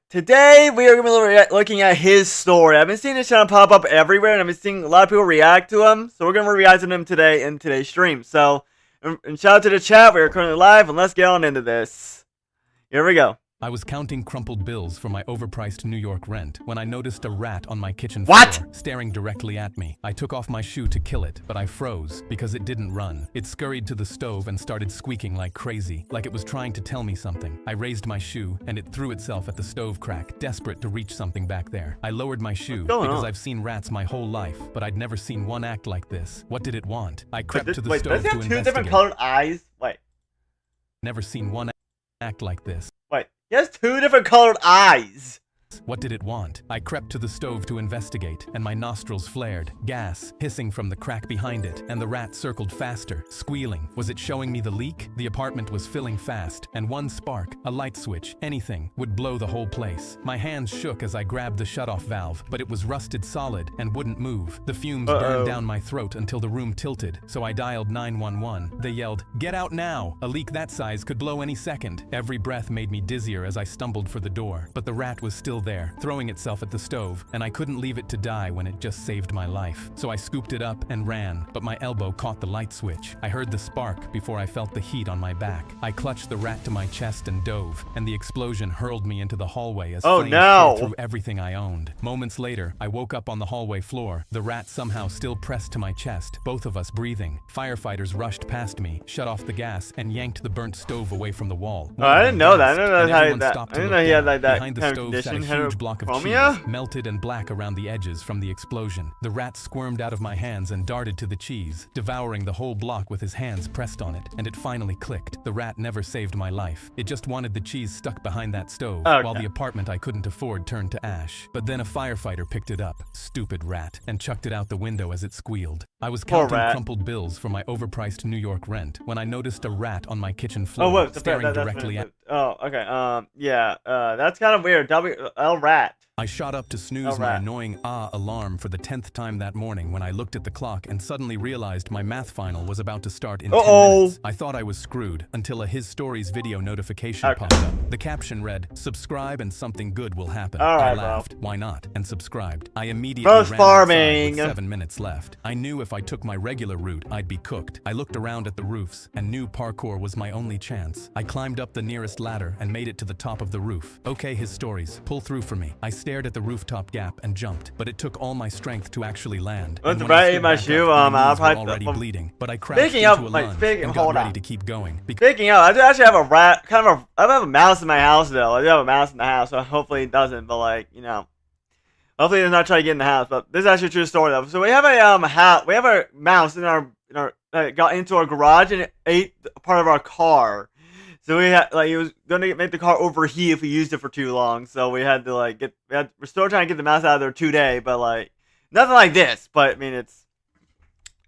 Today we are going to be looking at his story. I've been seeing this channel pop up everywhere, and I've been seeing a lot of people react to him. So we're going to react to him today in today's stream. So, and shout out to the chat. We are currently live, and let's get on into this. Here we go. I was counting crumpled bills for my overpriced New York rent when I noticed a rat on my kitchen floor, staring directly at me. I took off my shoe to kill it, but I froze because it didn't run. It scurried to the stove and started squeaking like crazy, like it was trying to tell me something. I raised my shoe and it threw itself at the stove crack, desperate to reach something back there. I lowered my shoe because I've seen rats my whole life, but I'd never seen one act like this. What did it want? I crept to the stove to investigate. Does it have two different colored eyes? Wait. Never seen one act like this. Wait. He has two different colored eyes. What did it want? I crept to the stove to investigate, and my nostrils flared, gas hissing from the crack behind it, and the rat circled faster, squealing. Was it showing me the leak? The apartment was filling fast, and one spark, a light switch, anything, would blow the whole place. My hands shook as I grabbed the shutoff valve, but it was rusted solid and wouldn't move. The fumes burned down my throat until the room tilted, so I dialed 911. They yelled, "Get out now! A leak that size could blow any second." Every breath made me dizzier as I stumbled for the door, but the rat was still there, throwing itself at the stove, and I couldn't leave it to die when it just saved my life. So I scooped it up and ran, but my elbow caught the light switch. I heard the spark before I felt the heat on my back. I clutched the rat to my chest and dove, and the explosion hurled me into the hallway as flames tore through everything I owned. Moments later, I woke up on the hallway floor, the rat somehow still pressed to my chest, both of us breathing. Firefighters rushed past me, shut off the gas, and yanked the burnt stove away from the wall. Oh, I didn't know that. I didn't know he had like that behind the stove sat a huge block of cheese, melted and black around the edges from the explosion. The rat squirmed out of my hands and darted to the cheese, devouring the whole block with his hands pressed on it, and it finally clicked. The rat never saved my life. It just wanted the cheese stuck behind that stove, while the apartment I couldn't afford turned to ash. But then a firefighter picked it up, stupid rat, and chucked it out the window as it squealed. I was counting crumpled bills for my overpriced New York rent when I noticed a rat on my kitchen floor, staring directly at me. That's kind of weird. Rat. I shot up to snooze my annoying alarm for the 10th time that morning when I looked at the clock and suddenly realized my math final was about to start in 10 minutes. I thought I was screwed until a His Stories video notification popped up. The caption read, "Subscribe and something good will happen." I laughed. Why not? And subscribed. I immediately ran outside with 7 minutes left. I knew if I took my regular route, I'd be cooked. I looked around at the roofs and knew parkour was my only chance. I climbed up the nearest ladder and made it to the top of the roof. Okay, His Stories, pull through for me. I stared at the rooftop gap and jumped, but it took all my strength to actually land. What's right in my shoe? I was already bleeding, but I crashed into a lunge and got ready to keep going. Speaking of, I do actually have a rat, I have a mouse in my house though. I do have a mouse in the house, so hopefully it doesn't, but like, you know, hopefully it's not trying to get in the house. But this is actually a true story though. So we have a mouse in our got into our garage and it ate part of our car. So we had it was gonna make the car overheat if we used it for too long. So we had to we're still trying to get the mouse out of there today, but like nothing like this. But I mean, it's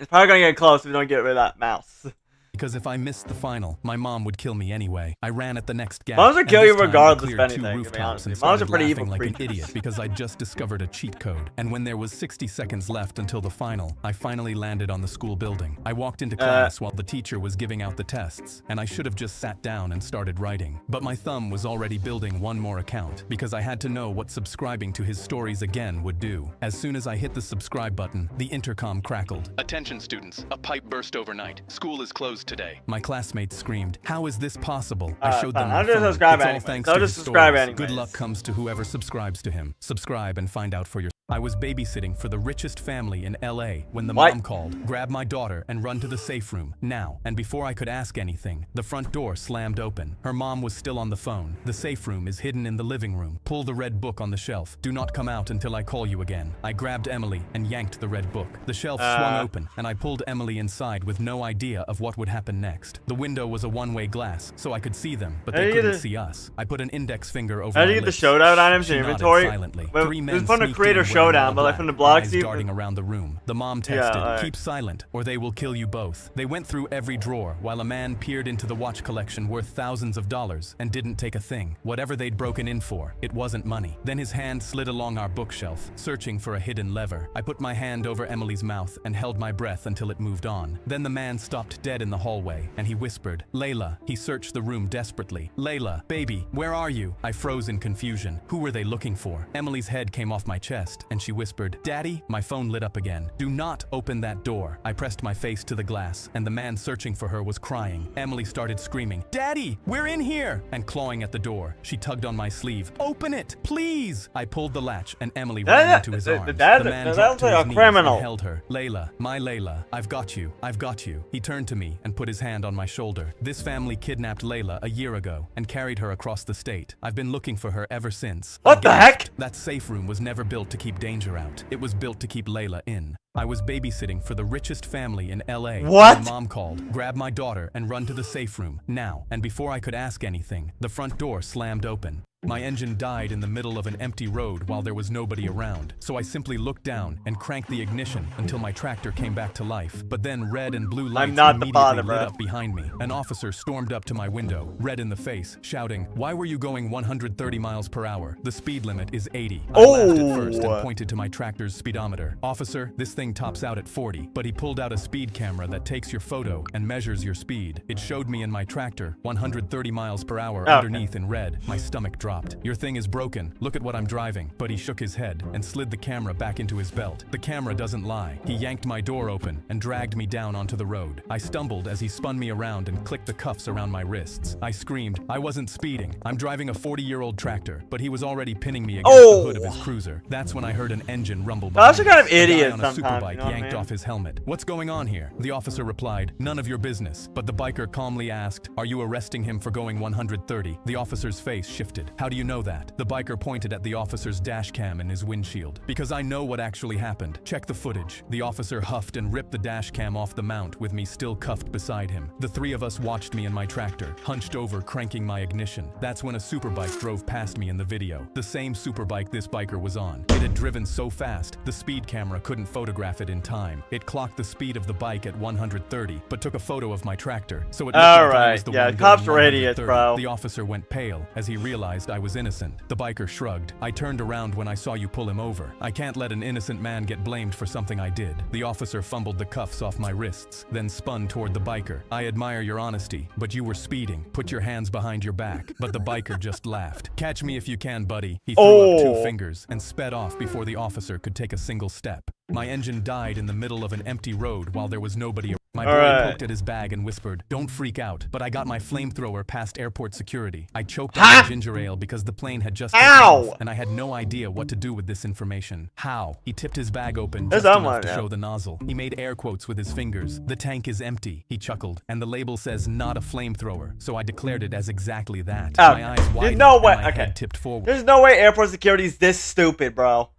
probably gonna get close if we don't get rid of that mouse. Because if I missed the final, my mom would kill me anyway. I ran at the next gap. Moms would kill you regardless of anything. Rooftops and started laughing like an idiot because I just discovered a cheat code. And when there was 60 seconds left until the final, I finally landed on the school building. I walked into class while the teacher was giving out the tests, and I should have just sat down and started writing. But my thumb was already building one more account because I had to know what subscribing to His Stories again would do. As soon as I hit the subscribe button, the intercom crackled. "Attention students, a pipe burst overnight. School is closed today." My classmates screamed, "How is this possible?" I showed them my phone. It's all thanks to His Stories. Good luck comes to whoever subscribes to him. Subscribe and find out for yourself. I was babysitting for the richest family in LA when the mom called, "Grab my daughter and run to the safe room, now." And before I could ask anything, the front door slammed open. Her mom was still on the phone. "The safe room is hidden in the living room. Pull the red book on the shelf. Do not come out until I call you again." I grabbed Emily and yanked the red book. The shelf swung open, and I pulled Emily inside with no idea of what would happen next. The window was a one-way glass, so I could see them, but they couldn't see us. I put an index finger over my lips. How do you get the showdown items in She inventory? silently. It was fun to create a showdown, but like from the blocks, eyes darting around the room. The mom texted, "Keep silent, or they will kill you both." They went through every drawer, while a man peered into the watch collection worth thousands of dollars and didn't take a thing. Whatever they'd broken in for, it wasn't money. Then his hand slid along our bookshelf, searching for a hidden lever. I put my hand over Emily's mouth and held my breath until it moved on. Then the man stopped dead in the hallway, and he whispered, "Layla." He searched the room desperately. "Layla, baby, where are you?" I froze in confusion. Who were they looking for? Emily's head came off my chest, and she whispered, "Daddy?" My phone lit up again. "Do not open that door." I pressed my face to the glass, and the man searching for her was crying. Emily started screaming, "Daddy, we're in here!" and clawing at the door. She tugged on my sleeve. "Open it, please!" I pulled the latch, and Emily ran into his arms. The man dropped to his knees and held her. "Layla, my Layla, I've got you, I've got you." He turned to me and put his hand on my shoulder. "This family kidnapped Layla a year ago and carried her across the state. I've been looking for her ever since." What the heck? That safe room was never built to keep danger out. It was built to keep Layla in. I was babysitting for the richest family in LA. What? My mom called, "Grab my daughter and run to the safe room, now." And before I could ask anything, the front door slammed open. My engine died in the middle of an empty road while there was nobody around, so I simply looked down and cranked the ignition until my tractor came back to life. But then red and blue lights immediately lit up behind me. An officer stormed up to my window, red in the face, shouting, "Why were you going 130 miles per hour? The speed limit is 80. I laughed at first and pointed to my tractor's speedometer. "Officer, this thing tops out at 40. But he pulled out a speed camera that takes your photo and measures your speed. It showed me in my tractor 130 miles per hour underneath in red. My stomach dropped. "Your thing is broken. Look at what I'm driving." But he shook his head and slid the camera back into his belt. The camera doesn't lie. He yanked my door open and dragged me down onto the road. I stumbled as he spun me around and clicked the cuffs around my wrists. I screamed, "I wasn't speeding. I'm driving a 40-year-old tractor." But he was already pinning me against the hood of his cruiser. That's when I heard an engine rumble behind me. That's kind of idiot on a sometimes, superbike yanked off his helmet. "What's going on here?" The officer replied, "None of your business." But the biker calmly asked, "Are you arresting him for going 130? The officer's face shifted. "How do you know that?" The biker pointed at the officer's dash cam in his windshield. "Because I know what actually happened. Check the footage." The officer huffed and ripped the dash cam off the mount with me still cuffed beside him. The three of us watched me in my tractor, hunched over cranking my ignition. That's when a superbike drove past me in the video. The same superbike this biker was on. It had driven so fast, the speed camera couldn't photograph it in time. It clocked the speed of the bike at 130, but took a photo of my tractor, so it looked like I was the one cops going were idiots, 130. bro. The officer went pale as he realized I was innocent. The biker shrugged. "I turned around when I saw you pull him over. I can't let an innocent man get blamed for something I did." The officer fumbled the cuffs off my wrists, then spun toward the biker. "I admire your honesty, but you were speeding. Put your hands behind your back." But the biker just laughed. "Catch me if you can, buddy." He threw up 2 fingers and sped off before the officer could take a single step. My engine died in the middle of an empty road while there was nobody around. My boy poked at his bag and whispered, "Don't freak out," but I got my flamethrower past airport security. I choked on my ginger ale because the plane had just taken off, and I had no idea what to do with this information. "How?" He tipped his bag open just enough to show the nozzle. He made air quotes with his fingers. "The tank is empty," he chuckled, "and the label says not a flamethrower," so I declared it as exactly that. My eyes widened and my head tipped forward. There's no way airport security is this stupid, bro.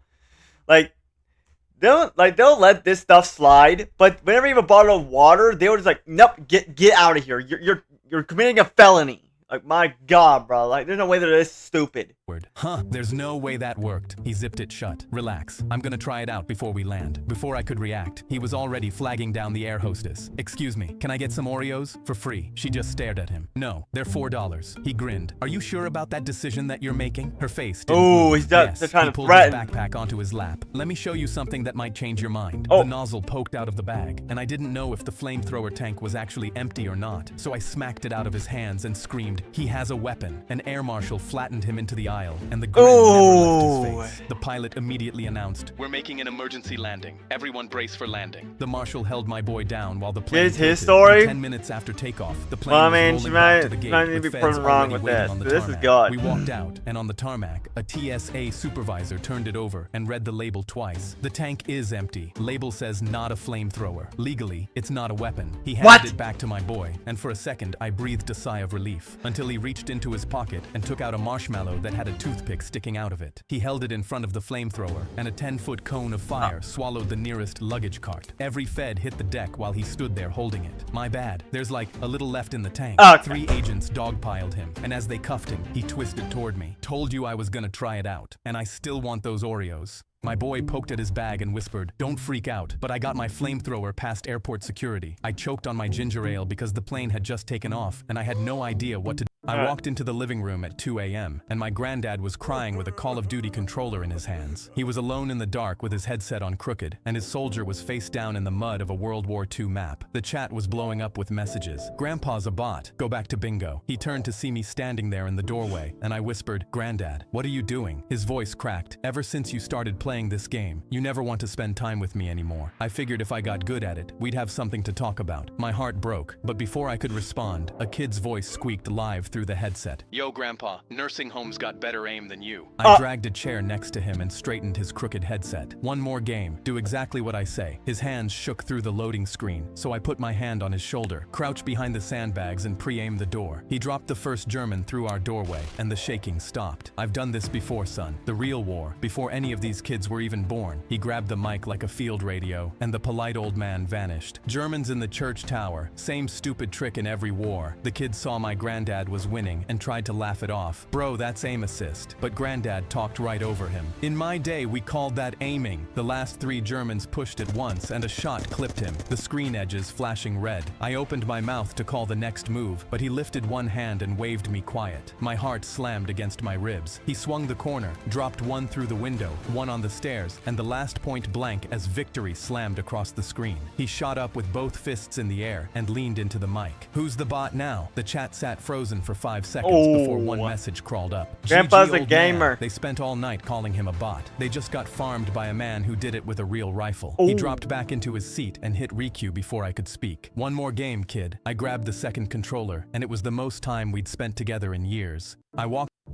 Like, they'll let this stuff slide, but whenever you have a bottle of water, they were just like, "Nope, get out of here. You're committing a felony." Like, my God, bro. Like, there's no way they're this stupid. Huh, there's no way that worked. He zipped it shut. "Relax. I'm gonna try it out before we land." Before I could react, he was already flagging down the air hostess. "Excuse me, can I get some Oreos? For free." She just stared at him. "No, they're $4. He grinned. "Are you sure about that decision that you're making?" Her face didn't move. He's trying to threaten. He pulled his backpack onto his lap. "Let me show you something that might change your mind." The nozzle poked out of the bag, and I didn't know if the flamethrower tank was actually empty or not, so I smacked it out of his hands and screamed, "He has a weapon." An air marshal flattened him into the aisle, and the grin never left his face. The pilot immediately announced, "We're making an emergency landing. Everyone brace for landing." The marshal held my boy down while the plane tilted. His story? 10 minutes after takeoff, the plane was rolling back to the gate with be feds proven wrong already with waiting this. on the This is tarmac. good. We walked out, and on the tarmac, a TSA supervisor turned it over and read the label twice. "The tank is empty. Label says not a flamethrower. Legally, it's not a weapon." He handed it back to my boy, and for a second I breathed a sigh of relief, until he reached into his pocket and took out a marshmallow that had a a toothpick sticking out of it. He held it in front of the flamethrower, and a 10-foot cone of fire swallowed the nearest luggage cart. Every Fed hit the deck while he stood there holding it. My bad. There's like a little left in the tank. Okay. 3 agents dogpiled him, and as they cuffed him, he twisted toward me. Told you I was gonna try it out, and I still want those Oreos. My boy poked at his bag and whispered, "Don't freak out," but I got my flamethrower past airport security. I choked on my ginger ale because the plane had just taken off, and I had no idea what to do. I walked into the living room at 2 a.m., and my granddad was crying with a Call of Duty controller in his hands. He was alone in the dark with his headset on crooked, and his soldier was face down in the mud of a World War II map. The chat was blowing up with messages. "Grandpa's a bot. Go back to bingo." He turned to see me standing there in the doorway, and I whispered, "Granddad, what are you doing?" His voice cracked. "Ever since you started playing this game, you never want to spend time with me anymore. I figured if I got good at it, we'd have something to talk about." My heart broke, but before I could respond, a kid's voice squeaked live through the headset. "Yo, Grandpa, nursing homes got better aim than you." I dragged a chair next to him and straightened his crooked headset. "One more game. Do exactly what I say." His hands shook through the loading screen, so I put my hand on his shoulder, crouched behind the sandbags and pre-aimed the door. He dropped the first German through our doorway, and the shaking stopped. "I've done this before, son. The real war, before any of these kids were even born." He grabbed the mic like a field radio, and the polite old man vanished. "Germans in the church tower, same stupid trick in every war." The kid saw my granddad was winning and tried to laugh it off. "Bro, that's aim assist." But granddad talked right over him. "In my day, we called that aiming." The last 3 Germans pushed at once, and a shot clipped him, the screen edges flashing red. I opened my mouth to call the next move, but he lifted one hand and waved me quiet. My heart slammed against my ribs. He swung the corner, dropped one through the window, one on the stairs, and the last point blank as victory slammed across the screen. He shot up with both fists in the air and leaned into the mic. "Who's the bot now?" The chat sat frozen for 5 seconds before one message crawled up. Grandpa's "GG, a old gamer." man." They spent all night calling him a bot. They just got farmed by a man who did it with a real rifle. He dropped back into his seat and hit requeue before I could speak. "One more game, kid." I grabbed the second controller, and it was the most time we'd spent together in years.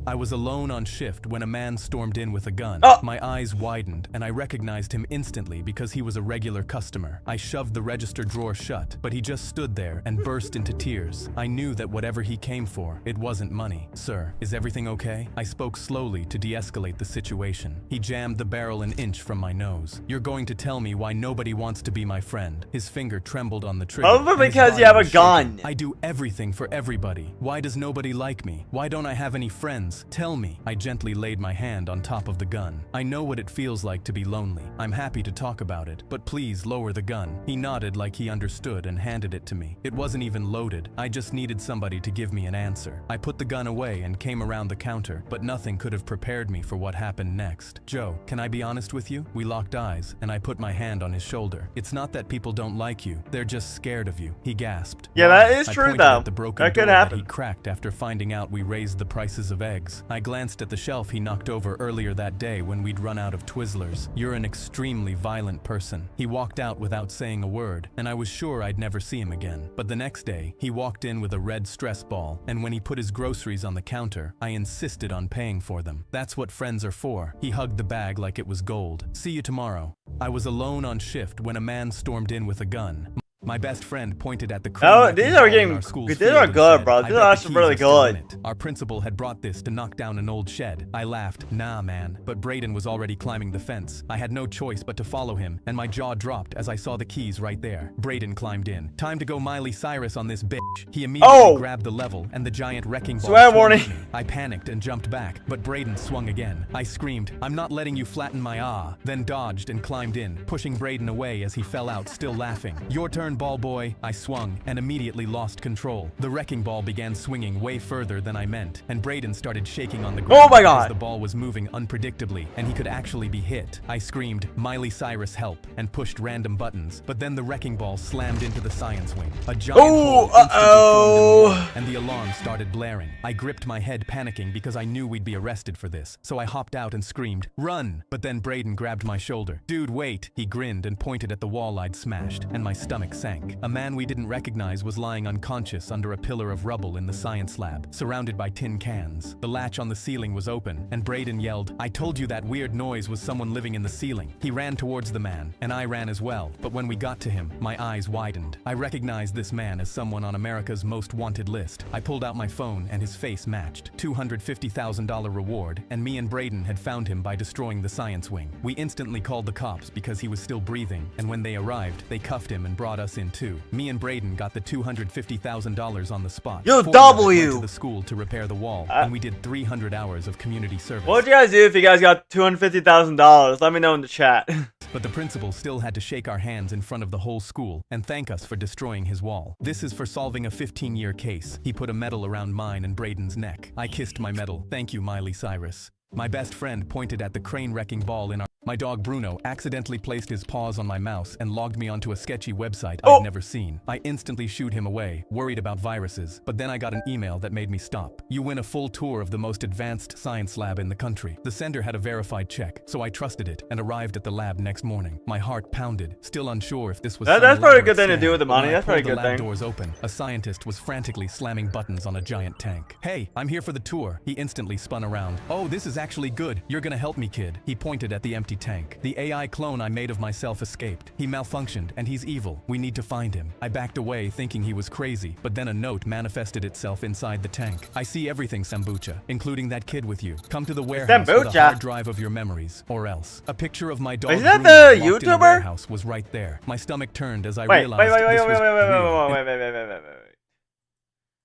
I was alone on shift when a man stormed in with a gun. My eyes widened, and I recognized him instantly because he was a regular customer. I shoved the register drawer shut, but he just stood there and burst into tears. I knew that whatever he came for, it wasn't money. "Sir, is everything okay?" I spoke slowly to de-escalate the situation. He jammed the barrel an inch from my nose. "You're going to tell me why nobody wants to be my friend." His finger trembled on the trigger. Probably because you have a gun. "I do everything for everybody. Why does nobody like me? Why don't I have any friends? Tell me." I gently laid my hand on top of the gun. "I know what it feels like to be lonely. I'm happy to talk about it, but please lower the gun." He nodded like he understood and handed it to me. It wasn't even loaded. I just needed somebody to give me an answer. I put the gun away and came around the counter, but nothing could have prepared me for what happened next. "Joe, can I be honest with you?" We locked eyes, and I put my hand on his shoulder. "It's not that people don't like you. They're just scared of you." He gasped. Yeah, that is I true pointed though. at the broken That could door happen. he cracked after finding out we raised the prices of eggs. I glanced at the shelf he knocked over earlier that day when we'd run out of Twizzlers. "You're an extremely violent person." He walked out without saying a word, and I was sure I'd never see him again. But the next day, he walked in with a red stress ball, and when he put his groceries on the counter, I insisted on paying for them. That's what friends are for. He hugged the bag like it was gold. "See you tomorrow." I was alone on shift when a man stormed in with a gun. My best friend pointed at the Oh, these are getting. These are good, bro. These are actually really good. Our principal had brought this to knock down an old shed. I laughed. "Nah, man." But Braden was already climbing the fence. I had no choice but to follow him, and my jaw dropped as I saw the keys right there. Braden climbed in. "Time to go Miley Cyrus on this bitch." He immediately grabbed the level, and the giant wrecking ball Swear warning. swung at me. I panicked and jumped back, but Braden swung again. I screamed, "I'm not letting you flatten my then dodged and climbed in, pushing Braden away as he fell out, still laughing. "Your turn, ball boy." I swung and immediately lost control. The wrecking ball began swinging way further than I meant, and Braden started shaking on the ground. Oh my God. As the ball was moving unpredictably, and he could actually be hit. I screamed, "Miley Cyrus help," and pushed random buttons, but then the wrecking ball slammed into the science wing. A giant hole instantly formed in the wall, and the alarm started blaring. I gripped my head, panicking because I knew we'd be arrested for this, so I hopped out and screamed, "Run!" But then Braden grabbed my shoulder. "Dude, wait!" He grinned and pointed at the wall I'd smashed, and my stomach sank. sank. A man we didn't recognize was lying unconscious under a pillar of rubble in the science lab, surrounded by tin cans. The latch on the ceiling was open, and Braden yelled, "I told you that weird noise was someone living in the ceiling." He ran towards the man, and I ran as well, but when we got to him, my eyes widened. I recognized this man as someone on America's Most Wanted list. I pulled out my phone and his face matched. $250,000 reward, and me and Braden had found him by destroying the science wing. We instantly called the cops because he was still breathing, and when they arrived, they cuffed him and brought us in too. Me and Braden got the $250,000 on the spot. Yo, Went W! to the school to repair the wall, and we did 300 hours of community service. What would you guys do if you guys got $250,000? Let me know in the chat. But the principal still had to shake our hands in front of the whole school and thank us for destroying his wall. This is for solving a 15-year case. He put a medal around mine and Braden's neck. I kissed my medal. Thank you, Miley Cyrus. My best friend pointed at the crane-wrecking ball in our... My dog Bruno accidentally placed his paws on my mouse and logged me onto a sketchy website I'd never seen. I instantly shooed him away, worried about viruses, but then I got an email that made me stop. You win a full tour of the most advanced science lab in the country. The sender had a verified check, so I trusted it and arrived at the lab next morning. My heart pounded, still unsure if this was That's probably a good thing to do with the money. That's probably a good thing. The lab doors open. A scientist was frantically slamming buttons on a giant tank. "Hey, I'm here for the tour." He instantly spun around. "Oh, this is actually good. You're gonna help me, kid." He pointed at the empty tank. "The AI clone I made of myself escaped. He malfunctioned, and he's evil. We need to find him." I backed away thinking he was crazy, but then a note manifested itself inside the tank. "I see everything, Sambucha, including that kid with you. Come to the warehouse with a hard drive of your memories, or else." A picture of my dog Is that Bruno the locked in a YouTuber? warehouse was right there. My stomach turned as I realized this was real.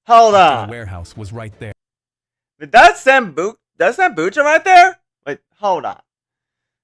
Hold The on. warehouse was right there. That's Sambucha right there? Wait, hold on.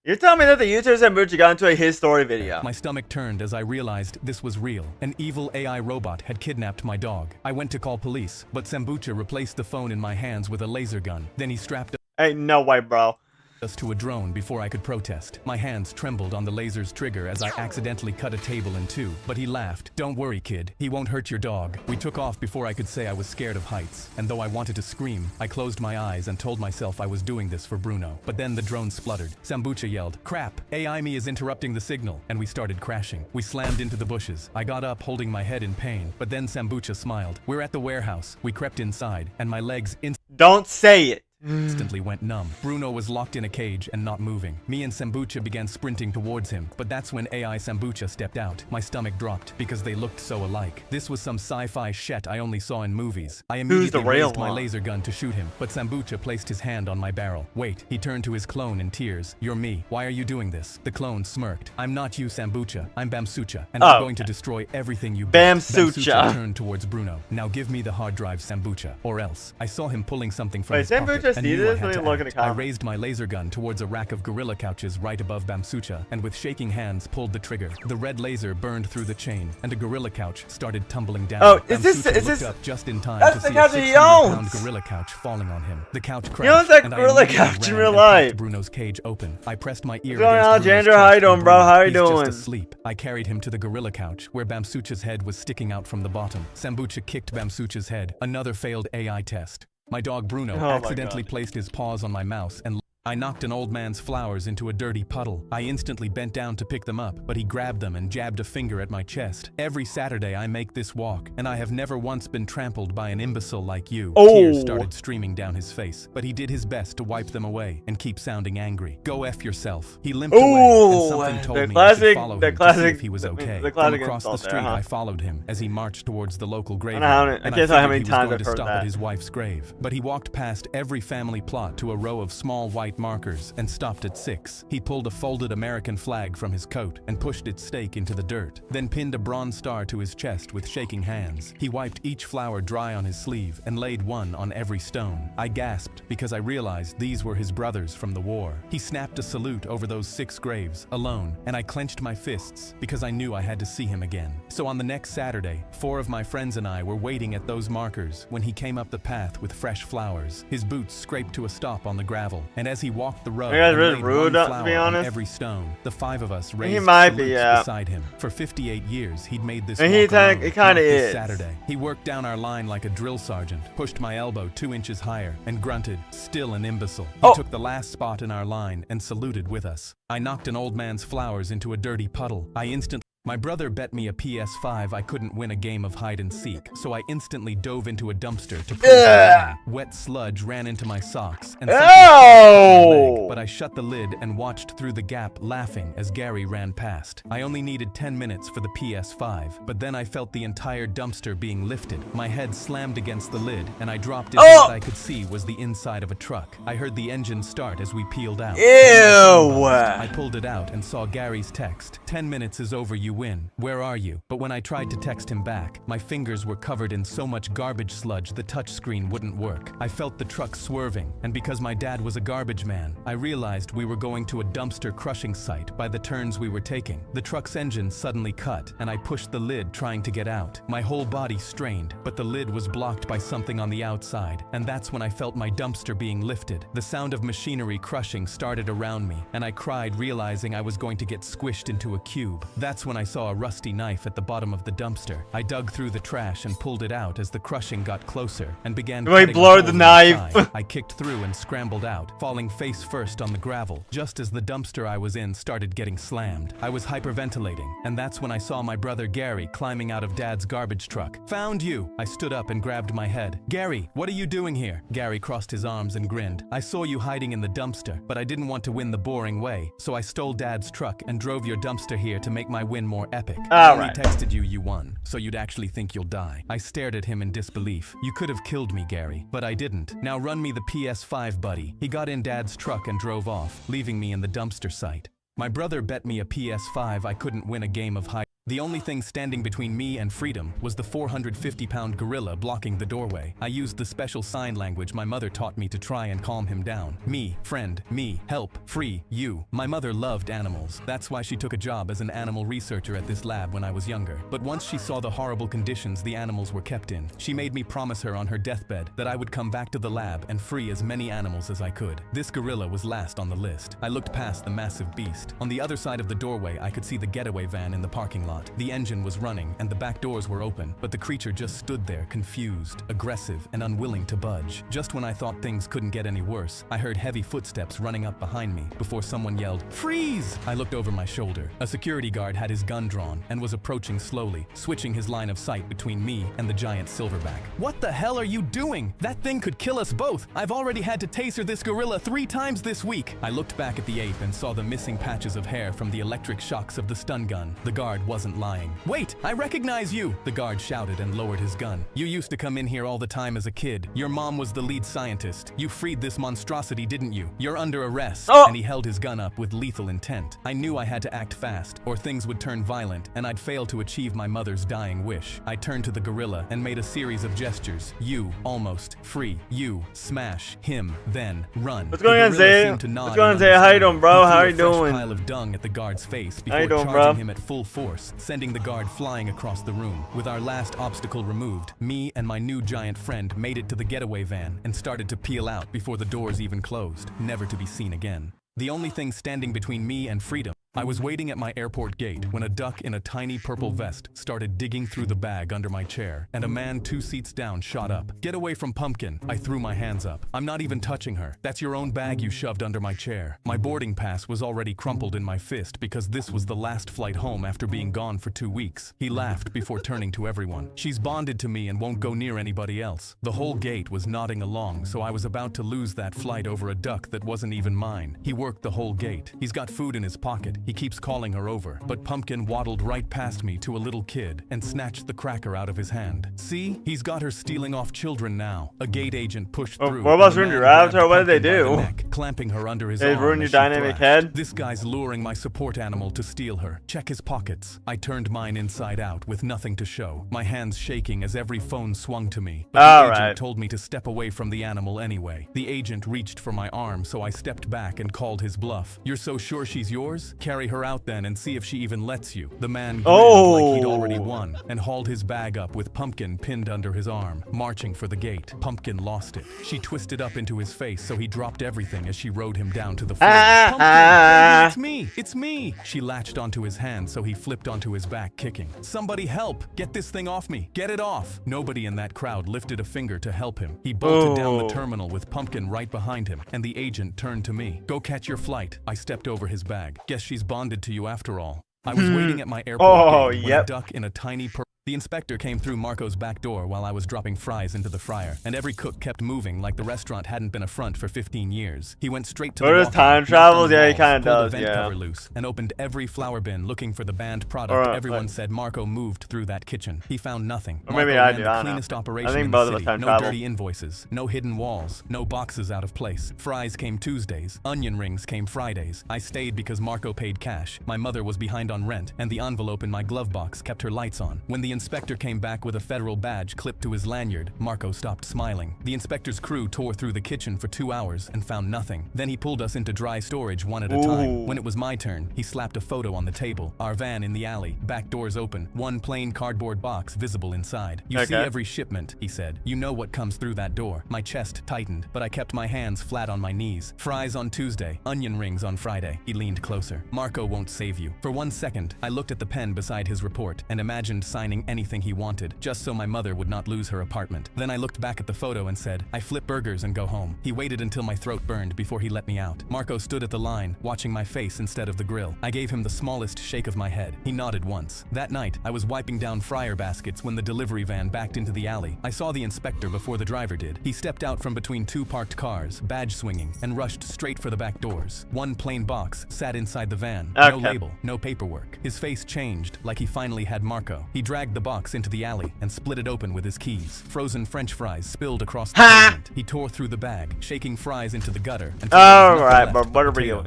You're telling me that the YouTuber Sambucha got into a his story video? My stomach turned as I realized this was real. An evil AI robot had kidnapped my dog. I went to call police, but Sambucha replaced the phone in my hands with a laser gun. Then he strapped Ain't no way, bro. us to a drone before I could protest. My hands trembled on the laser's trigger as I accidentally cut a table in two, but he laughed. "Don't worry, kid. He won't hurt your dog." We took off before I could say I was scared of heights, and though I wanted to scream, I closed my eyes and told myself I was doing this for Bruno. But then the drone spluttered. Sambucha yelled, "Crap! AI me is interrupting the signal," and we started crashing. We slammed into the bushes. I got up holding my head in pain, but then Sambucha smiled. "We're at the warehouse." We crept inside, and my legs Don't say it. instantly went numb. Bruno was locked in a cage and not moving. Me and Sambucha began sprinting towards him, but that's when AI Sambucha stepped out. My stomach dropped because they looked so alike. This was some sci-fi shit I only saw in movies. I immediately raised my laser gun to shoot him, but Sambucha placed his hand on my barrel. "Wait," he turned to his clone in tears. "You're me. Why are you doing this?" The clone smirked. "I'm not you, Sambucha. I'm Bamsucha, and I'm going to destroy everything you built." Bamsucha turned towards Bruno. "Now give me the hard drive, Sambucha, or else." I saw him pulling something from his pocket. Sambucha see this? Let me look in the I comments. raised my laser gun towards a rack of gorilla couches right above Bamsucha, and with shaking hands pulled the trigger. The red laser burned through the chain, and a gorilla couch started tumbling down. Oh, is this looked up just in time that's to the see couch a that he 600-pound owns. gorilla couch falling on him. The couch crashed. He owns that and I gorilla immediately couch in ran real and life. popped Bruno's cage open. I pressed my ear What's going on, against Bruno's Alexander? How you chest doing, and bro? How you He's doing? just asleep. I carried him to the gorilla couch, where Bamsucha's head was sticking out from the bottom. Sambucha kicked Bamsucha's head. Another failed AI test. My dog Bruno accidentally placed his paws on my mouse and I knocked an old man's flowers into a dirty puddle. I instantly bent down to pick them up, but he grabbed them and jabbed a finger at my chest. Every Saturday I make this walk, and I have never once been trampled by an imbecile like you. Tears started streaming down his face, but he did his best to wipe them away and keep sounding angry. "Go F yourself." He limped away, and something told me I should follow him to see if he was okay. From across the street, I followed him as he marched towards the local graveyard, and I figured he was going to stop at his wife's grave. But he walked past every family plot to a row of small white markers and stopped at 6. He pulled a folded American flag from his coat and pushed its stake into the dirt, then pinned a bronze star to his chest with shaking hands. He wiped each flower dry on his sleeve and laid one on every stone. I gasped because I realized these were his brothers from the war. He snapped a salute over those 6 graves, alone, and I clenched my fists because I knew I had to see him again. So on the next Saturday, 4 of my friends and I were waiting at those markers when he came up the path with fresh flowers. His boots scraped to a stop on the gravel, and as he walked the road, That's really rude, to be honest. every stone. The 5 of us raised He might salutes be, yeah. beside him. For 58 years, he'd made this And walk alone, he kinda not this is. Saturday. He worked down our line like a drill sergeant, pushed my elbow 2 inches higher, and grunted, "Still an imbecile." He took the last spot in our line and saluted with us. I knocked an old man's flowers into a dirty puddle. I instantly My brother bet me a PS5 I couldn't win a game of hide and seek, so I instantly dove into a dumpster to prove him wrong. Wet sludge ran into my socks and something my leg, but I shut the lid and watched through the gap laughing as Gary ran past. I only needed 10 minutes for the PS5, but then I felt the entire dumpster being lifted. My head slammed against the lid and I dropped into what I could see was the inside of a truck. I heard the engine start as we peeled out. Ew! I pulled it out and saw Gary's text. 10 minutes is over, you win. Where are you? But when I tried to text him back, my fingers were covered in so much garbage sludge the touchscreen wouldn't work. I felt the truck swerving, and because my dad was a garbage man, I realized we were going to a dumpster crushing site by the turns we were taking. The truck's engine suddenly cut, and I pushed the lid trying to get out. My whole body strained, but the lid was blocked by something on the outside, and that's when I felt my dumpster being lifted. The sound of machinery crushing started around me, and I cried, realizing I was going to get squished into a cube. That's when I saw a rusty knife at the bottom of the dumpster. I dug through the trash and pulled it out as the crushing got closer and began cutting blurred the knife. I kicked through and scrambled out, falling face first on the gravel, just as the dumpster I was in started getting slammed. I was hyperventilating, and that's when I saw my brother Gary climbing out of Dad's garbage truck. Found you! I stood up and grabbed my head. Gary, what are you doing here? Gary crossed his arms and grinned. I saw you hiding in the dumpster, but I didn't want to win the boring way, so I stole Dad's truck and drove your dumpster here to make my win more epic. I only texted you won, so you'd actually think you'll die. I stared at him in disbelief. You could have killed me, Gary, but I didn't. Now run me the PS5, buddy. He got in Dad's truck and drove off, leaving me in the dumpster site. My brother bet me a PS5 I couldn't win a game of hide. The only thing standing between me and freedom was the 450-pound gorilla blocking the doorway. I used the special sign language my mother taught me to try and calm him down. Me, friend, me, help, free, you. My mother loved animals. That's why she took a job as an animal researcher at this lab when I was younger. But once she saw the horrible conditions the animals were kept in, she made me promise her on her deathbed that I would come back to the lab and free as many animals as I could. This gorilla was last on the list. I looked past the massive beast. On the other side of the doorway, I could see the getaway van in the parking lot. The engine was running and the back doors were open, but the creature just stood there, confused, aggressive, and unwilling to budge. Just when I thought things couldn't get any worse, I heard heavy footsteps running up behind me before someone yelled, "Freeze!" I looked over my shoulder. A security guard had his gun drawn and was approaching slowly, switching his line of sight between me and the giant silverback. What the hell are you doing? That thing could kill us both. I've already had to taser this gorilla 3 times this week. I looked back at the ape and saw the missing patches of hair from the electric shocks of the stun gun. The guard wasn't lying. "Wait, I recognize you!" the guard shouted and lowered his gun. "You used to come in here all the time as a kid. Your mom was the lead scientist. You freed this monstrosity, didn't you? You're under arrest." And he held his gun up with lethal intent. I knew I had to act fast, or things would turn violent, and I'd fail to achieve my mother's dying wish. I turned to the gorilla and made a series of gestures. You, almost, free, you, smash, him, then, run. What's going on, Zay? What's going on, Zay? How you doing, bro? How are you doing? Pile of dung at the guard's face before charging him at full force, sending the guard flying across the room. With our last obstacle removed, me and my new giant friend made it to the getaway van and started to peel out before the doors even closed, never to be seen again. The only thing standing between me and freedom. I was waiting at my airport gate when a duck in a tiny purple vest started digging through the bag under my chair, and a man 2 seats down shot up. "Get away from Pumpkin!" I threw my hands up. "I'm not even touching her. That's your own bag you shoved under my chair." My boarding pass was already crumpled in my fist because this was the last flight home after being gone for 2 weeks. He laughed before turning to everyone. "She's bonded to me and won't go near anybody else." The whole gate was nodding along, so I was about to lose that flight over a duck that wasn't even mine. He worked the whole gate. He's got food in his pocket. He keeps calling her over. But Pumpkin waddled right past me to a little kid and snatched the cracker out of his hand. "See? He's got her stealing off children now." A gate agent pushed through. ROBLOX ruined your avatar? What did they do? Clamping her under his They arm ruined your dynamic head? "This guy's luring my support animal to steal her. Check his pockets." I turned mine inside out with nothing to show, my hands shaking as every phone swung to me. But the agent told me to step away from the animal anyway. The agent reached for my arm, so I stepped back and called his bluff. "You're so sure she's yours? Carry her out then and see if she even lets you." The man grinned like he'd already won and hauled his bag up with Pumpkin pinned under his arm, marching for the gate. Pumpkin lost it. She twisted up into his face, so he dropped everything as she rode him down to the floor. "Pumpkin, it's me! It's me!" She latched onto his hand, so he flipped onto his back, kicking. "Somebody help! Get this thing off me! Get it off!" Nobody in that crowd lifted a finger to help him. He bolted down the terminal with Pumpkin right behind him, and the agent turned to me. "Go catch your flight." I stepped over his bag. "Guess she's bonded to you after all." I was waiting at my airport gate when a duck in a tiny The inspector came through Marco's back door while I was dropping fries into the fryer, and every cook kept moving like the restaurant hadn't been a front for 15 years. He went straight to the walk-in, time travels? Yeah, he kind of does, the vent cover loose, and opened every flour bin looking for the banned product. Everyone said Marco moved through that kitchen. He found nothing. Or maybe I do, the cleanest operation in the city. No dirty invoices, no hidden walls, no boxes out of place. Fries came Tuesdays, onion rings came Fridays. I stayed because Marco paid cash. My mother was behind on rent, and the envelope in my glove box kept her lights on. When the inspector came back with a federal badge clipped to his lanyard, Marco stopped smiling. The inspector's crew tore through the kitchen for 2 hours and found nothing. Then he pulled us into dry storage one at a time. When it was my turn, he slapped a photo on the table. Our van in the alley, back doors open, one plain cardboard box visible inside. You see every shipment, he said. You know what comes through that door. My chest tightened, but I kept my hands flat on my knees. Fries on Tuesday, onion rings on Friday. He leaned closer. Marco won't save you. For 1 second, I looked at the pen beside his report and imagined signing anything he wanted, just so my mother would not lose her apartment. Then I looked back at the photo and said, I flip burgers and go home. He waited until my throat burned before he let me out. Marco stood at the line, watching my face instead of the grill. I gave him the smallest shake of my head. He nodded once. That night, I was wiping down fryer baskets when the delivery van backed into the alley. I saw the inspector before the driver did. He stepped out from between two parked cars, badge swinging, and rushed straight for the back doors. One plain box sat inside the van. No label, no paperwork. His face changed, like he finally had Marco. He dragged the box into the alley and split it open with his keys. Frozen French fries spilled across the pavement. He tore through the bag, shaking fries into the gutter until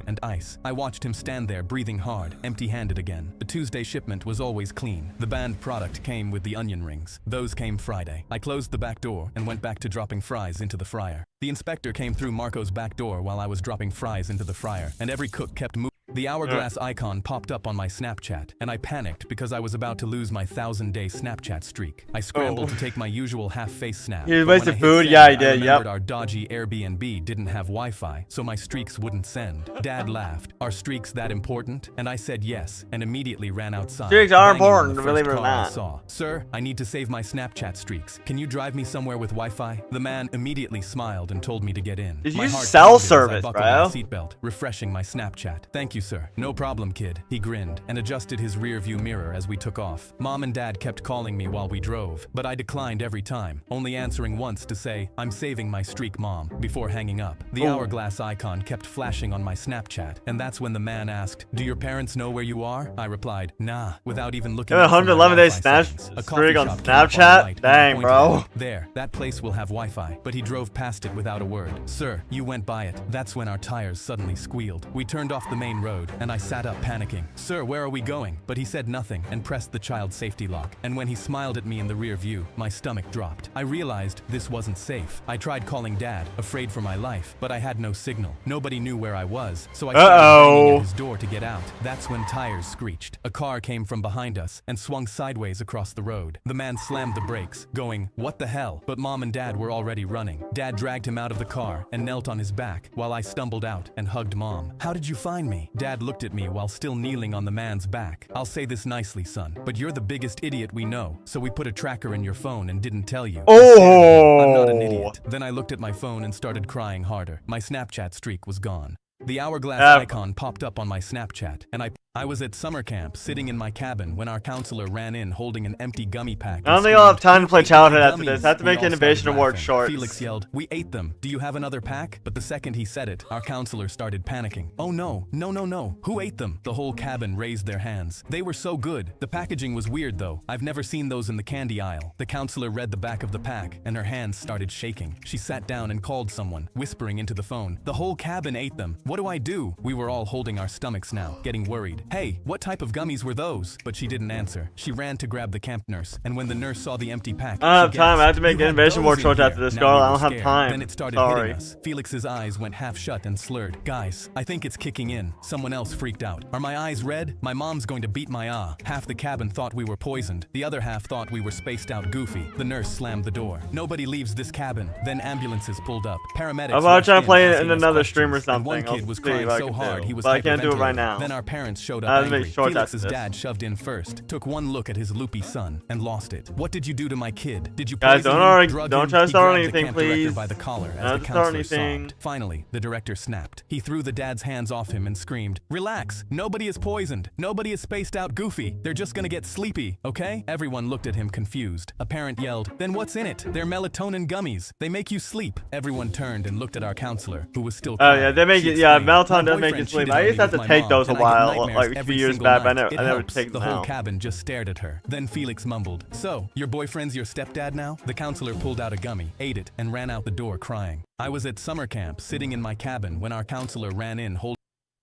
and ice. I watched him stand there breathing hard, empty-handed again. The Tuesday shipment was always clean. The banned product came with the onion rings. Those came Friday. I closed the back door and went back to dropping fries into the fryer. The inspector came through Marco's back door while I was dropping fries into the fryer, and every cook kept moving. The hourglass icon popped up on my Snapchat, and I panicked because I was about to lose my 1,000-day Snapchat streak. I scrambled to take my usual half-face snap. You wasted food? Yeah, he did, yep. Our dodgy Airbnb didn't have Wi-Fi, so my streaks wouldn't send. Dad laughed. Are streaks that important? And I said yes, and immediately ran outside. Streaks are important, believe it or not. Sir, I need to save my Snapchat streaks. Can you drive me somewhere with Wi-Fi? The man immediately smiled and told me to get in. Did you cell service, bro? Seatbelt, refreshing my Snapchat. Thank you, sir. No problem, kid. He grinned and adjusted his rear view mirror as we took off. Mom and Dad kept calling me while we drove, but I declined every time, only answering once to say, I'm saving my streak, Mom, before hanging up. The hourglass icon kept flashing on my Snapchat, and that's when the man asked, do your parents know where you are? I replied, nah, without even looking at 111-day streak on Snapchat? Dang, bro. There, that place will have Wi-Fi, but he drove past it without a word. Sir, you went by it. That's when our tires suddenly squealed. We turned off the main road, and I sat up panicking. Sir, where are we going? But he said nothing and pressed the child safety lock. And when he smiled at me in the rear view, my stomach dropped. I realized this wasn't safe. I tried calling Dad, afraid for my life, but I had no signal. Nobody knew where I was, so I started banging at his door to get out. That's when tires screeched. A car came from behind us and swung sideways across the road. The man slammed the brakes, going, what the hell? But Mom and Dad were already running. Dad dragged him out of the car and knelt on his back while I stumbled out and hugged Mom. How did you find me? Dad looked at me while still kneeling on the man's back. I'll say this nicely, son, but you're the biggest idiot we know, so we put a tracker in your phone and didn't tell you. I'm not an idiot. Then I looked at my phone and started crying harder. My Snapchat streak was gone. The hourglass icon popped up on my Snapchat, and I was at summer camp, sitting in my cabin, when our counselor ran in holding an empty gummy pack. I don't think I'll have time to play childhood after this. I have to make Innovation Award shorts. Felix yelled, we ate them. Do you have another pack? But the second he said it, our counselor started panicking. Oh no, no, no, no. Who ate them? The whole cabin raised their hands. They were so good. The packaging was weird though. I've never seen those in the candy aisle. The counselor read the back of the pack, and her hands started shaking. She sat down and called someone, whispering into the phone. The whole cabin ate them. What do I do? We were all holding our stomachs now, getting worried. Hey, what type of gummies were those? But she didn't answer. She ran to grab the camp nurse, and when the nurse saw the empty pack, I don't have time. I have to make Innovation Award shorts after this, girl. I don't have time. Then it started hitting us. Felix's eyes went half shut and slurred. Guys, I think it's kicking in. Someone else freaked out. Are my eyes red? My mom's going to beat my Half the cabin thought we were poisoned. The other half thought we were spaced out goofy. The nurse slammed the door. Nobody leaves this cabin. Then ambulances pulled up. Paramedics. I'm trying to play it in another stream or something. One kid was crying so hard he was but I can't do it right now. Then our parents showed up Let me angry. short Felix's this. dad shoved in first, took one look at his loopy son, and lost it. What did you do to my kid? Did you Guys, poison don't him, drug don't him? try to He start grabbed the anything, camp director please. by the collar as Don't the start counselor anything. sobbed. Finally, the director snapped. He threw the dad's hands off him and screamed, "Relax, nobody is poisoned. Nobody is spaced out goofy. They're just gonna get sleepy, okay?" Everyone looked at him confused. A parent yelled, "Then what's in it? They're melatonin gummies. They make you sleep." Everyone turned and looked at our counselor, who was still crying. Oh yeah, they make She it. Yeah, explained, melatonin "My does make you boyfriend sleep. cheated I on used to me have to with my take mom, those a and I get while, nightmares like a every few years single back. But night. I It never helps." take The them whole out. cabin just stared at her. Then Felix mumbled, "So, your boyfriend's your stepdad now?" The counselor pulled out a gummy, ate it, and ran out the door crying. I was at summer camp, sitting in my cabin, when our counselor ran in holding.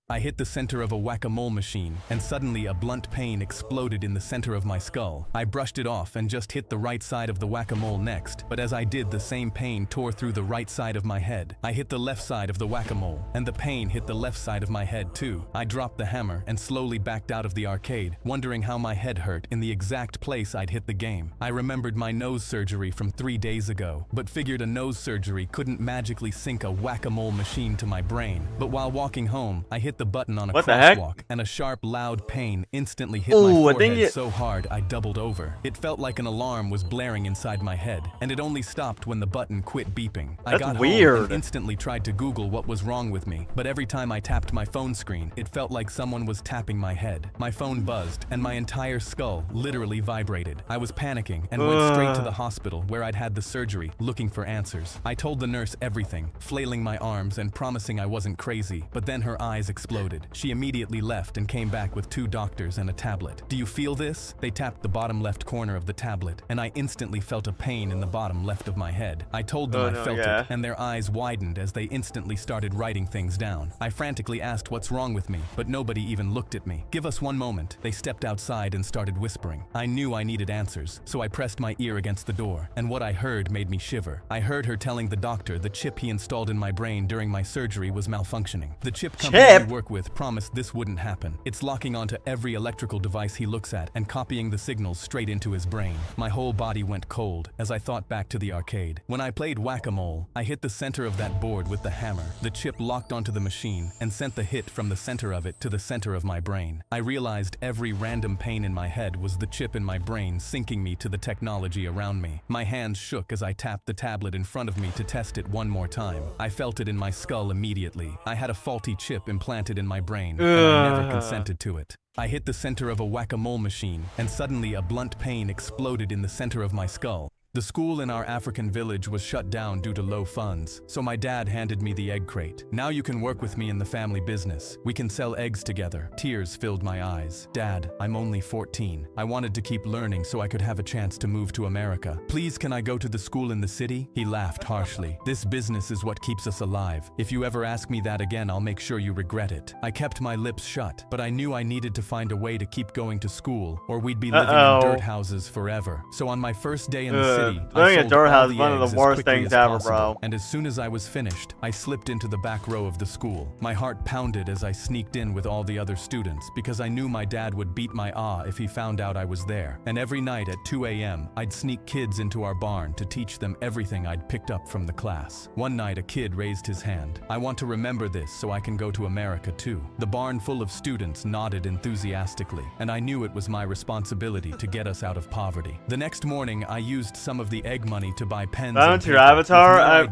I hit the center of a whack-a-mole machine, and suddenly a blunt pain exploded in the center of my skull. I brushed it off and just hit the right side of the whack-a-mole next, but as I did, the same pain tore through the right side of my head. I hit the left side of the whack-a-mole, and the pain hit the left side of my head too. I dropped the hammer and slowly backed out of the arcade, wondering how my head hurt in the exact place I'd hit the game. I remembered my nose surgery from 3 days ago, but figured a nose surgery couldn't magically sync a whack-a-mole machine to my brain. But while walking home, I hit the button on a What the heck? crosswalk, and a sharp, loud pain instantly hit Ooh, my I think forehead so hard I doubled over. It felt like an alarm was blaring inside my head, and it only stopped when the button quit beeping. I That's got home weird. and instantly tried to Google what was wrong with me, but every time I tapped my phone screen, it felt like someone was tapping my head. My phone buzzed, and my entire skull literally vibrated. I was panicking and went straight to the hospital where I'd had the surgery, looking for answers. I told the nurse everything, flailing my arms and promising I wasn't crazy, but then her eyes exploded. She immediately left and came back with 2 doctors and a tablet. "Do you feel this?" They tapped the bottom left corner of the tablet, and I instantly felt a pain in the bottom left of my head. I told them I felt it, and their eyes widened as they instantly started writing things down. I frantically asked what's wrong with me, but nobody even looked at me. "Give us 1 moment." They stepped outside and started whispering. I knew I needed answers, so I pressed my ear against the door, and what I heard made me shiver. I heard her telling the doctor the chip he installed in my brain during my surgery was malfunctioning. The chip company we work with promised this wouldn't happen. It's locking onto every electrical device he looks at and copying the signals straight into his brain. My whole body went cold as I thought back to the arcade. When I played whack-a-mole, I hit the center of that board with the hammer. The chip locked onto the machine and sent the hit from the center of it to the center of my brain. I realized every random pain in my head was the chip in my brain syncing me to the technology around me. My hands shook as I tapped the tablet in front of me to test it one more time. I felt it in my skull immediately. I had a faulty chip implanted in my brain, and I never consented to it. I hit the center of a whack-a-mole machine, and suddenly a blunt pain exploded in the center of my skull. The school in our African village was shut down due to low funds, so my dad handed me the egg crate. "Now you can work with me in the family business. We can sell eggs together." Tears filled my eyes. "Dad, I'm only 14. I wanted to keep learning so I could have a chance to move to America. Please, can I go to the school in the city?" He laughed harshly. "This business is what keeps us alive. If you ever ask me that again, I'll make sure you regret it." I kept my lips shut, but I knew I needed to find a way to keep going to school, or we'd be living in dirt houses forever. So on my first day in the city, living in a dirt house is one of the worst things ever, bro. And as soon as I was finished, I slipped into the back row of the school. My heart pounded as I sneaked in with all the other students because I knew my dad would beat my if he found out I was there. And every night at 2 a.m., I'd sneak kids into our barn to teach them everything I'd picked up from the class. One night, a kid raised his hand. "I want to remember this so I can go to America too." The barn full of students nodded enthusiastically, and I knew it was my responsibility to get us out of poverty. The next morning, I used some of the egg money to buy pens. I went to your avatar. We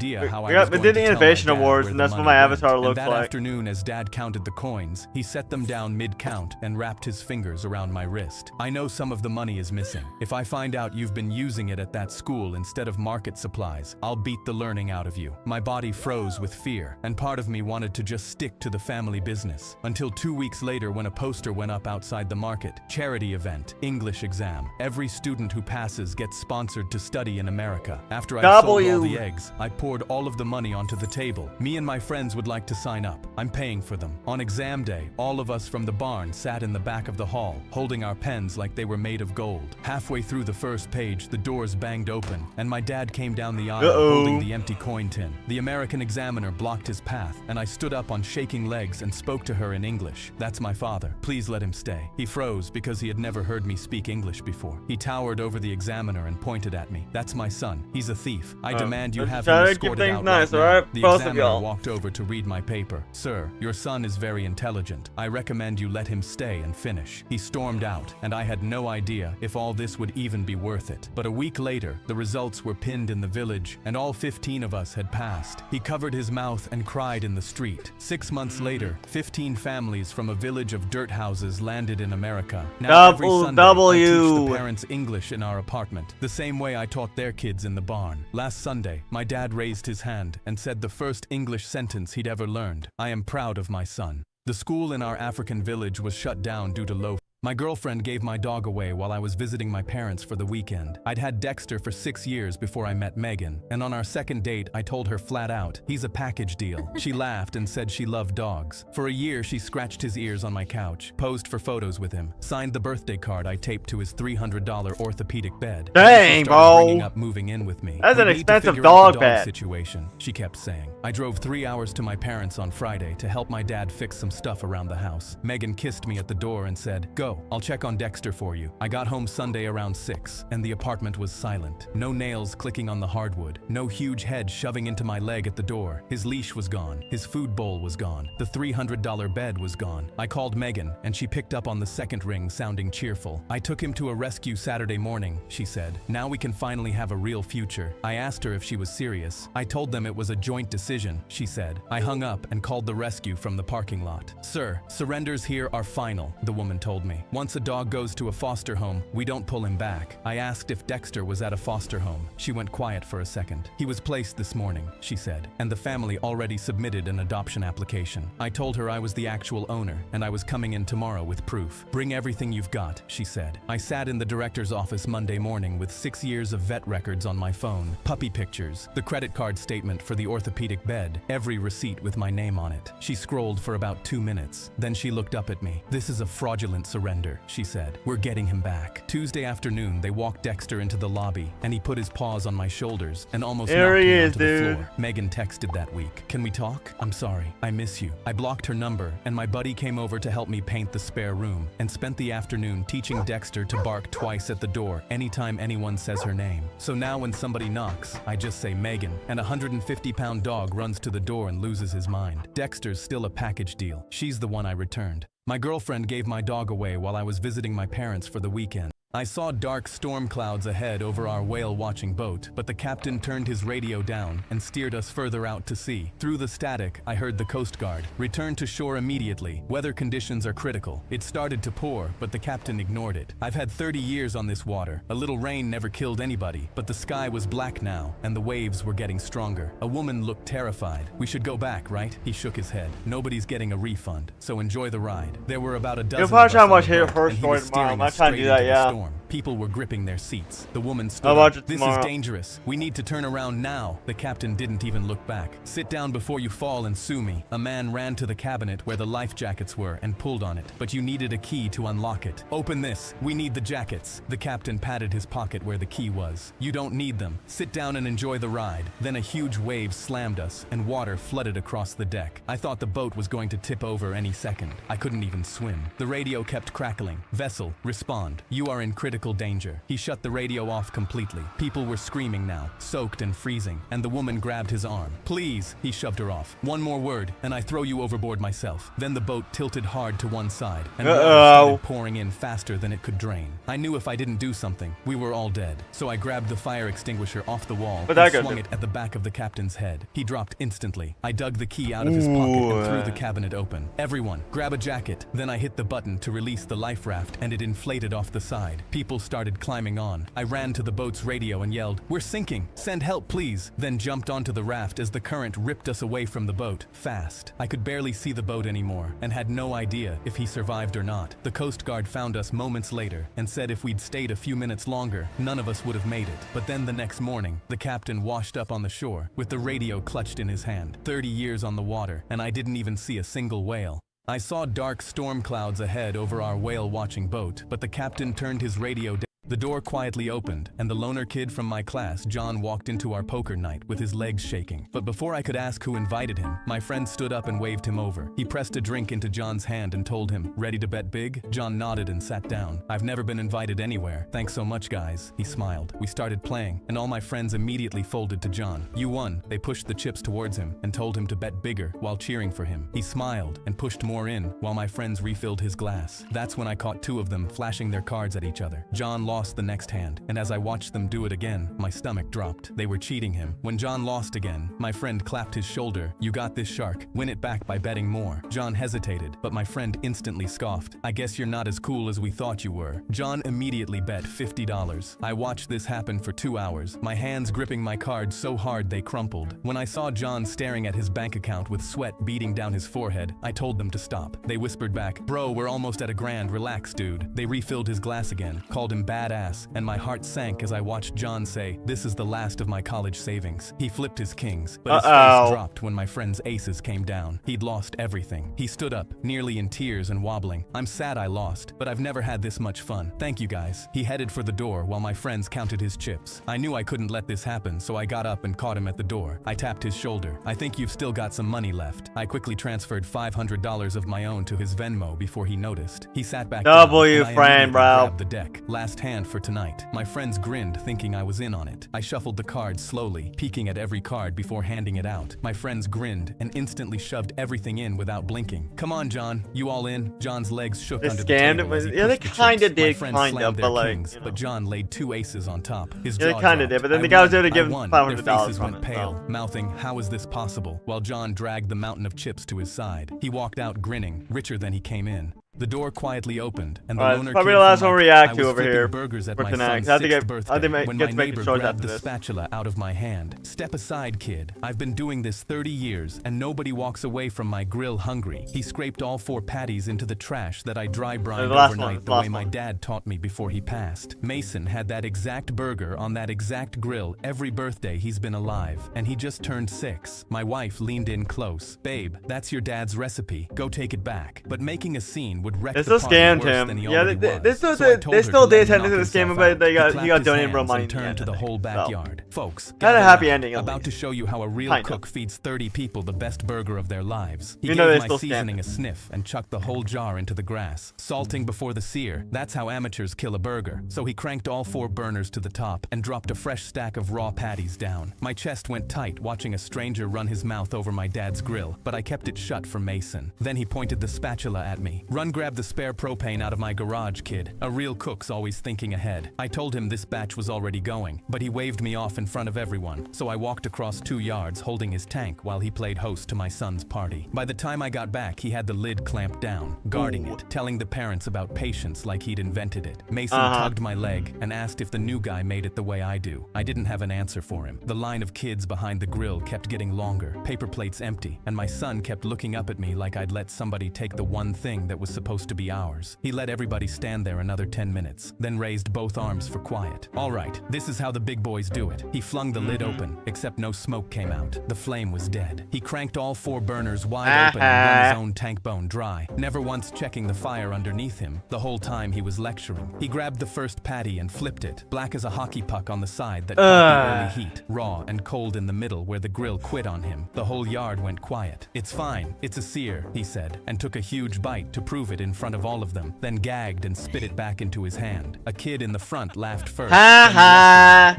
did the Innovation Awards, and that's what my avatar looks like. That afternoon, as Dad counted the coins, he set them down mid-count and wrapped his fingers around my wrist. "I know some of the money is missing. If I find out you've been using it at that school instead of market supplies, I'll beat the learning out of you." My body froze with fear, and part of me wanted to just stick to the family business. Until 2 weeks later, when a poster went up outside the market: "Charity event, English exam. Every student who passes gets sponsored to study in America." After I sold all the eggs, I poured all of the money onto the table. "Me and my friends would like to sign up. I'm paying for them." On exam day, all of us from the barn sat in the back of the hall, holding our pens like they were made of gold. Halfway through the first page, the doors banged open, and my dad came down the aisle holding the empty coin tin. The American examiner blocked his path, and I stood up on shaking legs and spoke to her in English. "That's my father. Please let him stay." He froze because he had never heard me speak English before. He towered over the examiner and pointed at me. me. That's my son. He's a thief. I demand you have him try to keep escorted things out nice, right now." alright? The Both of examiner y'all. walked over to read my paper. "Sir, your son is very intelligent. I recommend you let him stay and finish." He stormed out, and I had no idea if all this would even be worth it. But a week later, the results were pinned in the village, and all 15 of us had passed. He covered his mouth and cried in the street. 6 months later, 15 families from a village of dirt houses landed in America. Now every Sunday, I teach the parents English in our apartment, the same way I taught their kids in the barn. Last Sunday, my dad raised his hand and said the first English sentence he'd ever learned. "I am proud of my son." The school in our African village was shut down due to low. My girlfriend gave my dog away while I was visiting my parents for the weekend. I'd had Dexter for 6 years before I met Megan, and on our second date, I told her flat out, "He's a package deal." She laughed and said she loved dogs. For a year, she scratched his ears on my couch, posed for photos with him, signed the birthday card I taped to his $300 orthopedic bed. Dang, bringing bro. up moving in with me. That's "We an need to expensive figure out the dog bed. situation," she kept saying. I drove 3 hours to my parents on Friday to help my dad fix some stuff around the house. Megan kissed me at the door and said, "Go, I'll check on Dexter for you." I got home Sunday around 6, and the apartment was silent. No nails clicking on the hardwood. No huge head shoving into my leg at the door. His leash was gone. His food bowl was gone. The $300 bed was gone. I called Megan, and she picked up on the second ring, sounding cheerful. "I took him to a rescue Saturday morning," she said. "Now we can finally have a real future." I asked her if she was serious. "I told them it was a joint decision," she said. I hung up and called the rescue from the parking lot. "Sir, surrenders here are final," the woman told me. "Once a dog goes to a foster home, we don't pull him back." I asked if Dexter was at a foster home. She went quiet for a second. "He was placed this morning," she said, "and the family already submitted an adoption application." I told her I was the actual owner, and I was coming in tomorrow with proof. "Bring everything you've got," she said. I sat in the director's office Monday morning with 6 years of vet records on my phone, puppy pictures, the credit card statement for the orthopedic bed, every receipt with my name on it. She scrolled for about 2 minutes. Then she looked up at me. "This is a fraudulent surrender," she said. "We're getting him back." Tuesday afternoon, they walked Dexter into the lobby, and he put his paws on my shoulders and almost knocked me onto the floor. Megan texted that week, "Can we talk? I'm sorry. I miss you." I blocked her number, and my buddy came over to help me paint the spare room and spent the afternoon teaching Dexter to bark twice at the door anytime anyone says her name. So now when somebody knocks, I just say Megan, and a 150-pound dog runs to the door and loses his mind. Dexter's still a package deal. She's the one I returned. My girlfriend gave my dog away while I was visiting my parents for the weekend. I saw dark storm clouds ahead over our whale-watching boat, but the captain turned his radio down and steered us further out to sea. Through the static, I heard the Coast Guard. "Return to shore immediately. Weather conditions are critical." It started to pour, but the captain ignored it. I've had 30 years on this water. A little rain never killed anybody, but the sky was black now, and the waves were getting stronger. A woman looked terrified. "We should go back, right?" He shook his head. "Nobody's getting a refund, so enjoy the ride." There were about a dozen You'll probably of us try to on watch the boat, her and he story was tomorrow. steering I'm us trying to straight do that, into the yeah. storm. People were gripping their seats. The woman stood I'll watch up. it "This tomorrow. is dangerous. We need to turn around now." The captain didn't even look back. "Sit down before you fall and sue me." A man ran to the cabinet where the life jackets were and pulled on it, but you needed a key to unlock it. "Open this. We need the jackets." The captain patted his pocket where the key was. "You don't need them. Sit down and enjoy the ride." Then a huge wave slammed us, and water flooded across the deck. I thought the boat was going to tip over any second. I couldn't even swim. The radio kept crackling. "Vessel, respond. You are in critical danger." He shut the radio off completely. People were screaming now, soaked and freezing, and the woman grabbed his arm. "Please," he shoved her off. "One more word, and I throw you overboard myself." Then the boat tilted hard to one side, and water started pouring in faster than it could drain. I knew if I didn't do something, we were all dead. So I grabbed the fire extinguisher off the wall and swung it at the back of the captain's head. He dropped instantly. I dug the key out of his pocket and threw the cabinet open. "Everyone, grab a jacket." Then I hit the button to release the life raft, and it inflated off the side. People started climbing on. I ran to the boat's radio and yelled, "We're sinking! Send help, please!" Then jumped onto the raft as the current ripped us away from the boat, fast. I could barely see the boat anymore, and had no idea if he survived or not. The Coast Guard found us moments later, and said if we'd stayed a few minutes longer, none of us would have made it. But then the next morning, the captain washed up on the shore, with the radio clutched in his hand. 30 years on the water, and I didn't even see a single whale. I saw dark storm clouds ahead over our whale-watching boat, but the captain turned his radio down. The door quietly opened, and the loner kid from my class, John, walked into our poker night with his legs shaking. But before I could ask who invited him, my friend stood up and waved him over. He pressed a drink into John's hand and told him, "Ready to bet big?" John nodded and sat down. "I've never been invited anywhere. Thanks so much, guys." He smiled. We started playing, and all my friends immediately folded to John. "You won." They pushed the chips towards him and told him to bet bigger while cheering for him. He smiled and pushed more in while my friends refilled his glass. That's when I caught two of them flashing their cards at each other. John lost the next hand, and as I watched them do it again, my stomach dropped. They were cheating him. When John lost again, my friend clapped his shoulder. "You got this, shark. Win it back by betting more." John hesitated, but my friend instantly scoffed. "I guess you're not as cool as we thought you were." John immediately bet $50. I watched this happen for 2 hours, my hands gripping my cards so hard they crumpled. When I saw John staring at his bank account with sweat beading down his forehead, I told them to stop. They whispered back, "Bro, we're almost at $1,000. Relax, dude." They refilled his glass again, called him badass, and my heart sank as I watched John say, "This is the last of my college savings." He flipped his kings, but his face dropped when my friend's aces came down. He'd lost everything. He stood up, nearly in tears and wobbling. "I'm sad I lost, but I've never had this much fun. Thank you guys." He headed for the door while my friends counted his chips. I knew I couldn't let this happen, so I got up and caught him at the door. I tapped his shoulder. "I think you've still got some money left." I quickly transferred $500 of my own to his Venmo before he noticed. He sat back down, and I friend, bro. grabbed the deck. Last hand for tonight. My friends grinned, thinking I was in on it. I shuffled the cards slowly, peeking at every card before handing it out. My friends grinned and instantly shoved everything in without blinking. "Come on, John. You all in?" John's legs shook They under the scammed table it. as he Yeah, they pushed the kinda chips. did, My friends kinda, slammed their but, like, kings, you know. but John laid 2 aces on top. His Yeah, jaw they kinda dropped. did, but then the I guy was won. there to give I him won. $500 Their faces from went it, so. pale, mouthing, "How is this possible?" while John dragged the mountain of chips to his side. He walked out grinning, richer than he came in. The door quietly opened, and the Alright, loner probably kid the last from one my- we react I to was over flipping here burgers at for my tonight. son's I have to 6th get birthday when get my to make neighbor choice grabbed after the this. spatula out of my hand. "Step aside, kid. I've been doing this 30 years, and nobody walks away from my grill hungry." He scraped all 4 patties into the trash that I dry brined The last overnight one, the way my dad taught me before he passed. Mason had that exact burger on that exact grill every birthday he's been alive, and he just turned 6. My wife leaned in close. "Babe, that's your dad's recipe. Go take it back." But making a scene would wreck They the still party scammed worse him. than he Yeah, already they was. still So I did. told They her still to let did him technically knock the scam him, himself but out. he got clapped donated his bro hands money and in the turned end to the of it, whole so. backyard. Folks, Had a gather happy now. ending, at About least. to show you how a real Kinda. cook feeds 30 people the best burger of their lives. He You know they gave my still scammed seasoning him. a sniff and chucked the whole jar into the grass, salting before the sear. That's how amateurs kill a burger. So he cranked all 4 burners to the top and dropped a fresh stack of raw patties down. My chest went tight watching a stranger run his mouth over my dad's grill, but I kept it shut for Mason. Then he pointed the spatula at me. "Run grab the spare propane out of my garage, kid. A real cook's always thinking ahead." I told him this batch was already going, but he waved me off in front of everyone, so I walked across 2 yards holding his tank while he played host to my son's party. By the time I got back, he had the lid clamped down, guarding it, telling the parents about patience like he'd invented it. Mason tugged my leg and asked if the new guy made it the way I do. I didn't have an answer for him. The line of kids behind the grill kept getting longer, paper plates empty, and my son kept looking up at me like I'd let somebody take the one thing that was supposed to be ours. He let everybody stand there another 10 minutes, then raised both arms for quiet. "All right, this is how the big boys do it." He flung the lid open, except no smoke came out. The flame was dead. He cranked all 4 burners wide open and run his own tank bone dry, never once checking the fire underneath him. The whole time he was lecturing. He grabbed the first patty and flipped it, black as a hockey puck on the side that caught the early heat, raw and cold in the middle where the grill quit on him. The whole yard went quiet. "It's fine, it's a sear," he said, and took a huge bite to prove it in front of all of them, then gagged and spit it back into his hand. A kid in the front laughed first,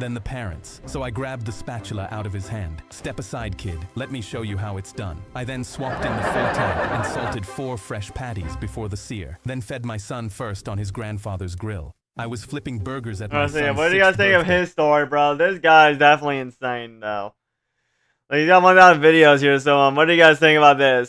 then the parents. So I grabbed the spatula out of his hand. "Step aside, kid. Let me show you how it's done." I then swapped in the full tank and salted 4 fresh patties before the sear, then fed my son first on his grandfather's grill. I was flipping burgers at my son's What do you guys 6th think of birthday. his story, bro? This guy is definitely insane, though. Like, he's got 1,000 videos here, so what do you guys think about this?